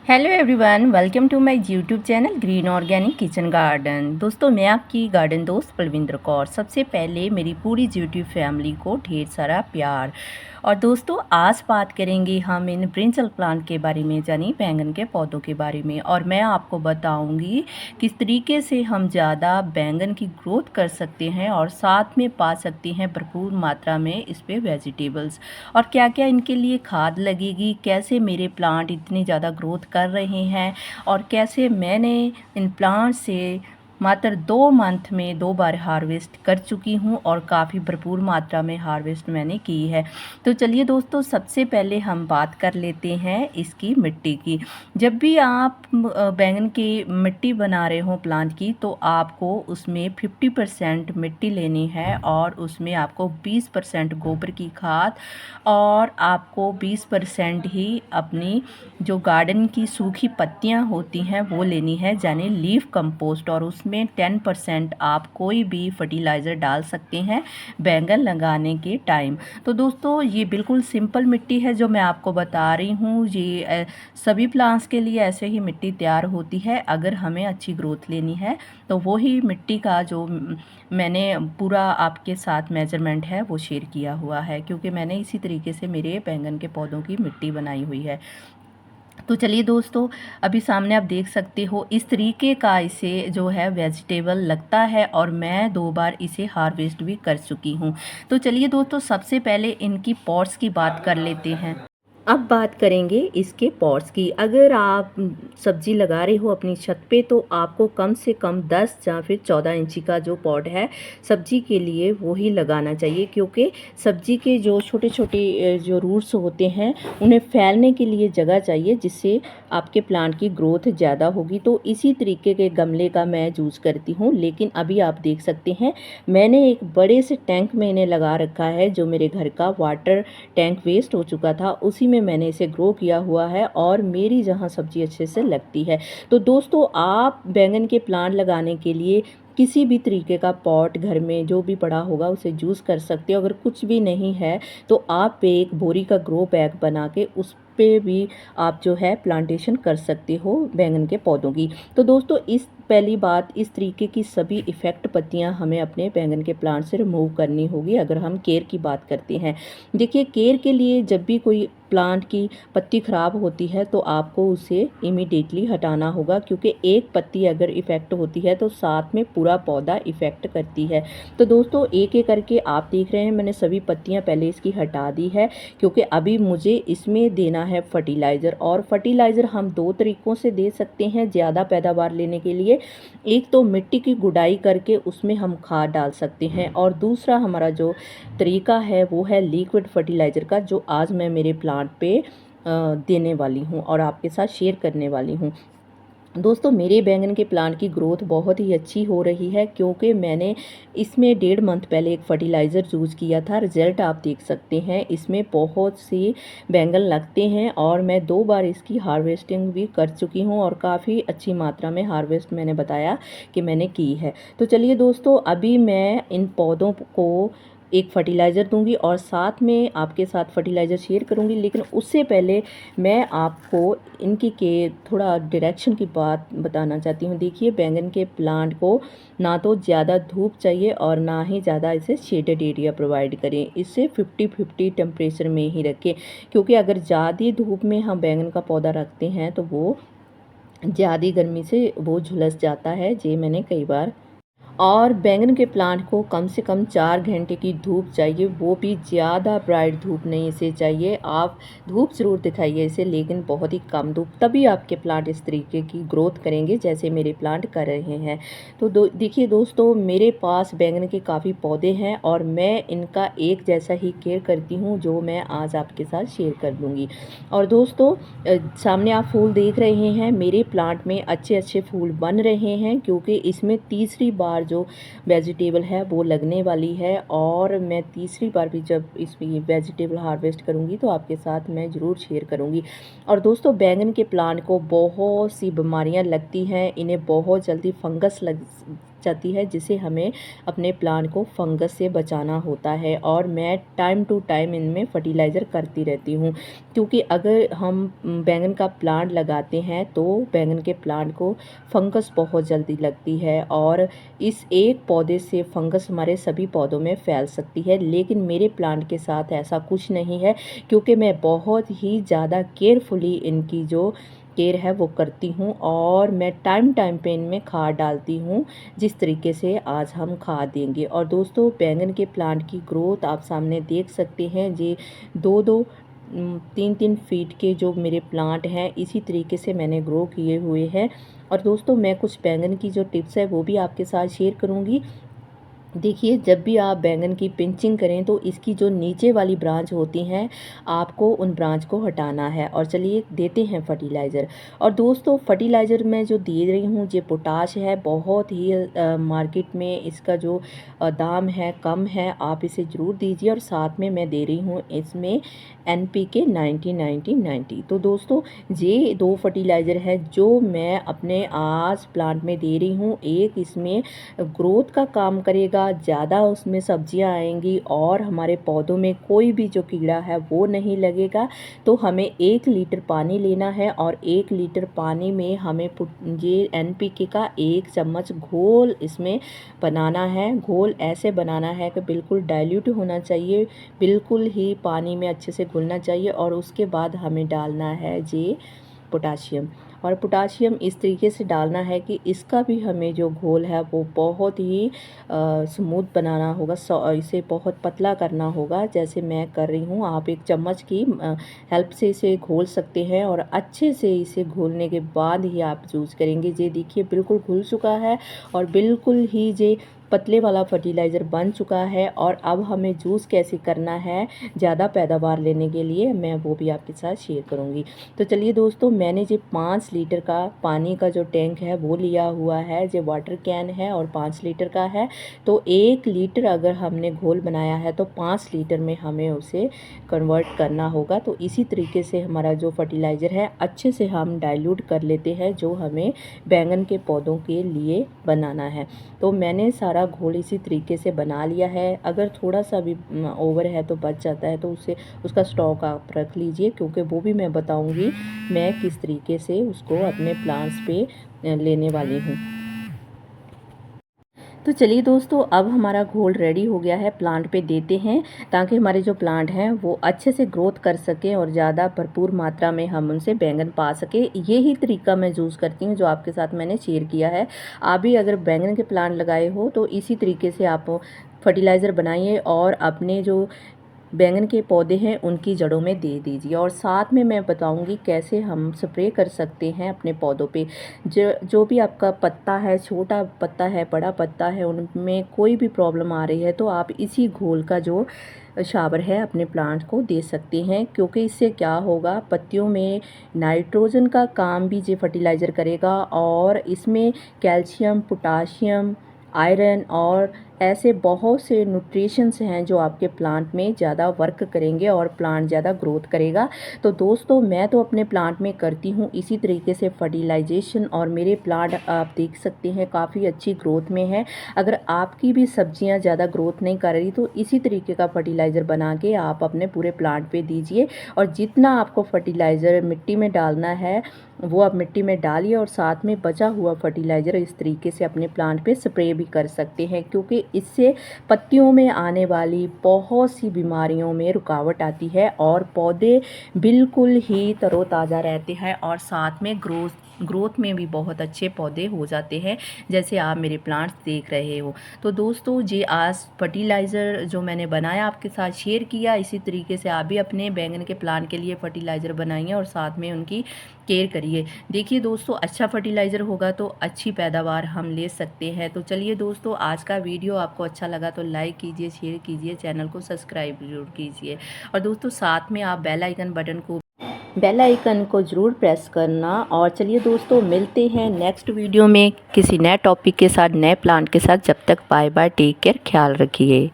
Hello everyone, welcome to my YouTube channel green organic kitchen garden. दोस्तों, मैं आपकी garden दोस्त पलविंदर कौर। सबसे पहले मेरी पूरी यूट्यूब फैमिली को ढेर सारा प्यार। और दोस्तों, आज बात करेंगे हम इन ब्रिंजल प्लांट के बारे में, यानी बैंगन के पौधों के बारे में। और मैं आपको बताऊंगी किस तरीके से हम ज़्यादा बैंगन की ग्रोथ कर सकते हैं और साथ में पा सकते हैं भरपूर मात्रा में इस पे वेजिटेबल्स, और क्या क्या इनके लिए खाद लगेगी, कैसे मेरे प्लांट इतनी ज़्यादा ग्रोथ कर रहे हैं, और कैसे मैंने इन प्लांट से मात्र 2 मंथ में 2 बार हार्वेस्ट कर चुकी हूँ और काफ़ी भरपूर मात्रा में हार्वेस्ट मैंने की है। तो चलिए दोस्तों, सबसे पहले हम बात कर लेते हैं इसकी मिट्टी की। जब भी आप बैंगन की मिट्टी बना रहे हो प्लांट की, तो आपको उसमें 50% मिट्टी लेनी है और उसमें आपको 20% गोबर की खाद और आपको 20% ही अपनी जो गार्डन की सूखी पत्तियां होती हैं वो लेनी है, यानी लीफ कंपोस्ट। और उसमें 10% आप कोई भी फर्टिलाइज़र डाल सकते हैं बैंगन लगाने के टाइम। तो दोस्तों, ये बिल्कुल सिंपल मिट्टी है जो मैं आपको बता रही हूँ। ये सभी प्लांट्स के लिए ऐसे ही मिट्टी तैयार होती है। अगर हमें अच्छी ग्रोथ लेनी है तो वही मिट्टी का जो मैंने पूरा आपके साथ मेजरमेंट है वो शेयर किया हुआ है, क्योंकि मैंने इसी तरीके से मेरे बैंगन के पौधों की मिट्टी बनाई हुई है। तो चलिए दोस्तों, अभी सामने आप देख सकते हो इस तरीके का इसे जो है वेजिटेबल लगता है, और मैं 2 बार इसे हार्वेस्ट भी कर चुकी हूँ। तो चलिए दोस्तों, सबसे पहले इनकी पॉट्स की बात कर लेते हैं। अब बात करेंगे इसके पॉट्स की। अगर आप सब्जी लगा रहे हो अपनी छत पे, तो आपको कम से कम 10 या फिर 14 इंची का जो पॉट है सब्जी के लिए वो ही लगाना चाहिए, क्योंकि सब्जी के जो छोटे छोटे जो रूट्स होते हैं उन्हें फैलने के लिए जगह चाहिए, जिससे आपके प्लांट की ग्रोथ ज़्यादा होगी। तो इसी तरीके के गमले का मैं यूज़ करती हूँ। लेकिन अभी आप देख सकते हैं मैंने एक बड़े से टैंक में इन्हें लगा रखा है, जो मेरे घर का वाटर टैंक वेस्ट हो चुका था, उसी में मैंने इसे ग्रो किया हुआ है और मेरी जहाँ सब्जी अच्छे से लगती है। तो दोस्तों, आप बैंगन के प्लांट लगाने के लिए किसी भी तरीके का पॉट घर में जो भी पड़ा होगा उसे यूज़ कर सकते हो। अगर कुछ भी नहीं है तो आप एक बोरी का ग्रो बैग बना के उस पे भी आप जो है प्लांटेशन कर सकते हो बैंगन के पौधों की। तो दोस्तों, इस पहली बात, इस तरीके की सभी इफ़ेक्ट पत्तियां हमें अपने बैंगन के प्लांट से रिमूव करनी होगी अगर हम केयर की बात करते हैं। देखिए, केयर के लिए जब भी कोई प्लांट की पत्ती ख़राब होती है तो आपको उसे इमीडिएटली हटाना होगा, क्योंकि एक पत्ती अगर इफ़ेक्ट होती है तो साथ में पूरा पौधा इफ़ेक्ट करती है। तो दोस्तों, एक एक करके आप देख रहे हैं मैंने सभी पत्तियां पहले इसकी हटा दी है, क्योंकि अभी मुझे इसमें देना है फर्टिलाइज़र। और फर्टिलाइज़र हम 2 तरीक़ों से दे सकते हैं ज़्यादा पैदावार लेने के लिए। एक तो मिट्टी की गुड़ाई करके उसमें हम खाद डाल सकते हैं, और दूसरा हमारा जो तरीका है वो है लिक्विड फर्टिलाइज़र का, जो आज मैं मेरे प्लांट पे देने वाली हूँ और आपके साथ शेयर करने वाली हूँ। दोस्तों, मेरे बैंगन के प्लांट की ग्रोथ बहुत ही अच्छी हो रही है, क्योंकि मैंने इसमें 1.5 मंथ पहले एक फर्टिलाइज़र यूज़ किया था। रिज़ल्ट आप देख सकते हैं, इसमें बहुत से बैंगन लगते हैं और मैं 2 बार इसकी हार्वेस्टिंग भी कर चुकी हूँ और काफ़ी अच्छी मात्रा में हार्वेस्ट मैंने बताया कि मैंने की है। तो चलिए दोस्तों, अभी मैं इन पौधों को एक फर्टिलाइज़र दूंगी और साथ में आपके साथ फर्टिलाइज़र शेयर करूंगी। लेकिन उससे पहले मैं आपको इनकी के थोड़ा डायरेक्शन की बात बताना चाहती हूँ। देखिए, बैंगन के प्लांट को ना तो ज़्यादा धूप चाहिए और ना ही ज़्यादा इसे शेडेड एरिया प्रोवाइड करें। इसे 50-50 टेम्परेचर में ही रखें, क्योंकि अगर ज़्यादा धूप में हम बैंगन का पौधा रखते हैं तो वो ज़्यादा गर्मी से वो झुलस जाता है। ये मैंने कई बार। और बैंगन के प्लांट को कम से कम 4 घंटे की धूप चाहिए, वो भी ज़्यादा ब्राइट धूप नहीं इसे चाहिए। आप धूप ज़रूर दिखाइए इसे, लेकिन बहुत ही कम धूप, तभी आपके प्लांट इस तरीके की ग्रोथ करेंगे जैसे मेरे प्लांट कर रहे हैं। तो देखिए दोस्तों, मेरे पास बैंगन के काफ़ी पौधे हैं और मैं इनका एक जैसा ही केयर करती हूँ, जो मैं आज आपके साथ शेयर कर दूँगी। और दोस्तों, सामने आप फूल देख रहे हैं, मेरे प्लांट में अच्छे अच्छे फूल बन रहे हैं, क्योंकि इसमें तीसरी बार जो वेजिटेबल है वो लगने वाली है। और मैं तीसरी बार भी जब इसमें वेजिटेबल हार्वेस्ट करूंगी तो आपके साथ मैं ज़रूर शेयर करूंगी। और दोस्तों, बैंगन के प्लांट को बहुत सी बीमारियां लगती हैं, इन्हें बहुत जल्दी फंगस जाती है, जिसे हमें अपने प्लांट को फंगस से बचाना होता है। और मैं टाइम टू टाइम इनमें फर्टिलाइज़र करती रहती हूँ, क्योंकि अगर हम बैंगन का प्लांट लगाते हैं तो बैंगन के प्लांट को फंगस बहुत जल्दी लगती है और इस एक पौधे से फंगस हमारे सभी पौधों में फैल सकती है। लेकिन मेरे प्लांट के साथ ऐसा कुछ नहीं है, क्योंकि मैं बहुत ही ज़्यादा केयरफुली इनकी जो केयर है वो करती हूँ और मैं टाइम टाइम पे इनमें खाद डालती हूँ, जिस तरीके से आज हम खाद देंगे। और दोस्तों, बैंगन के प्लांट की ग्रोथ आप सामने देख सकते हैं। ये 2-2 3-3 फीट के जो मेरे प्लांट हैं, इसी तरीके से मैंने ग्रो किए हुए हैं। और दोस्तों, मैं कुछ बैंगन की जो टिप्स है वो भी आपके साथ शेयर करूँगी। देखिए, जब भी आप बैंगन की पिंचिंग करें तो इसकी जो नीचे वाली ब्रांच होती हैं, आपको उन ब्रांच को हटाना है। और चलिए देते हैं फर्टिलाइज़र। और दोस्तों, फर्टिलाइज़र मैं जो दे रही हूँ ये पोटाश है। बहुत ही मार्केट में इसका जो दाम है कम है, आप इसे ज़रूर दीजिए। और साथ में मैं दे रही हूँ इसमें NPK 90-90-90। तो दोस्तों, ये 2 फर्टिलाइज़र है जो मैं अपने आज प्लांट में दे रही हूँ। एक इसमें ग्रोथ का काम करेगा, ज़्यादा उसमें सब्जियां आएंगी और हमारे पौधों में कोई भी जो कीड़ा है वो नहीं लगेगा। तो हमें 1 लीटर पानी लेना है और 1 लीटर पानी में हमें ये NPK का 1 चम्मच घोल इसमें बनाना है। घोल ऐसे बनाना है कि बिल्कुल डाइल्यूट होना चाहिए, बिल्कुल ही पानी में अच्छे से घुलना चाहिए। और उसके बाद हमें डालना है ये पोटाशियम। और पोटाशियम इस तरीके से डालना है कि इसका भी हमें जो घोल है वो बहुत ही स्मूथ बनाना होगा, इसे बहुत पतला करना होगा, जैसे मैं कर रही हूँ। आप 1 चम्मच की हेल्प से इसे घोल सकते हैं और अच्छे से इसे घोलने के बाद ही आप यूज़ करेंगे। ये देखिए बिल्कुल घुल चुका है और बिल्कुल ही ये पतले वाला फर्टिलाइज़र बन चुका है। और अब हमें जूस कैसे करना है ज़्यादा पैदावार लेने के लिए, मैं वो भी आपके साथ शेयर करूँगी। तो चलिए दोस्तों, मैंने जो 5 लीटर का पानी का जो टैंक है वो लिया हुआ है। जो वाटर कैन है और 5 लीटर का है। तो 1 लीटर अगर हमने घोल बनाया है तो 5 लीटर में हमें उसे कन्वर्ट करना होगा। तो इसी तरीके से हमारा जो फर्टिलाइज़र है अच्छे से हम डाइल्यूट कर लेते हैं, जो हमें बैंगन के पौधों के लिए बनाना है। तो मैंने सारा घोल इसी तरीके से बना लिया है। अगर थोड़ा सा भी ओवर है तो बच जाता है तो उसका स्टॉक आप रख लीजिए, क्योंकि वो भी मैं बताऊंगी मैं किस तरीके से उसको अपने प्लांट्स पे लेने वाली हूँ। तो चलिए दोस्तों, अब हमारा घोल रेडी हो गया है, प्लांट पे देते हैं ताकि हमारे जो प्लांट हैं वो अच्छे से ग्रोथ कर सकें और ज़्यादा भरपूर मात्रा में हम उनसे बैंगन पा सकें। यही तरीका मैं यूज़ करती हूँ जो आपके साथ मैंने शेयर किया है। आप भी अगर बैंगन के प्लांट लगाए हो तो इसी तरीके से आप फर्टिलाइज़र बनाइए और अपने जो बैंगन के पौधे हैं उनकी जड़ों में दे दीजिए। और साथ में मैं बताऊंगी कैसे हम स्प्रे कर सकते हैं अपने पौधों पे। जो भी आपका पत्ता है, छोटा पत्ता है, बड़ा पत्ता है, उनमें कोई भी प्रॉब्लम आ रही है तो आप इसी घोल का जो शावर है अपने प्लांट को दे सकते हैं। क्योंकि इससे क्या होगा, पत्तियों में नाइट्रोजन का काम भी ये फर्टिलाइज़र करेगा और इसमें कैल्शियम, पोटाशियम, आयरन और ऐसे बहुत से न्यूट्रिशंस हैं जो आपके प्लांट में ज़्यादा वर्क करेंगे और प्लांट ज़्यादा ग्रोथ करेगा। तो दोस्तों, मैं तो अपने प्लांट में करती हूँ इसी तरीके से फर्टिलाइजेशन और मेरे प्लांट आप देख सकते हैं काफ़ी अच्छी ग्रोथ में है। अगर आपकी भी सब्जियाँ ज़्यादा ग्रोथ नहीं कर रही तो इसी तरीके का फर्टिलाइज़र बना के आप अपने पूरे प्लांट पे दीजिए। और जितना आपको फर्टिलाइज़र मिट्टी में डालना है वो आप मिट्टी में डालिए और साथ में बचा हुआ फर्टिलाइज़र इस तरीके से अपने प्लांट पे स्प्रे भी कर सकते हैं, क्योंकि इससे पत्तियों में आने वाली बहुत सी बीमारियों में रुकावट आती है और पौधे बिल्कुल ही तरोताज़ा रहते हैं और साथ में ग्रोथ में भी बहुत अच्छे पौधे हो जाते हैं, जैसे आप मेरे प्लांट्स देख रहे हो। तो दोस्तों, ये आज फर्टिलाइज़र जो मैंने बनाया आपके साथ शेयर किया, इसी तरीके से आप भी अपने बैंगन के प्लांट के लिए फर्टिलाइज़र बनाइए और साथ में उनकी केयर करिए। देखिए दोस्तों, अच्छा फर्टिलाइज़र होगा तो अच्छी पैदावार हम ले सकते हैं। तो चलिए दोस्तों, आज का वीडियो आपको अच्छा लगा तो लाइक कीजिए, शेयर कीजिए, चैनल को सब्सक्राइब जरूर कीजिए। और दोस्तों, साथ में आप बेल आइकन को ज़रूर प्रेस करना। और चलिए दोस्तों, मिलते हैं नेक्स्ट वीडियो में किसी नए टॉपिक के साथ, नए प्लांट के साथ। जब तक बाय बाय, टेक केयर, ख्याल रखिए।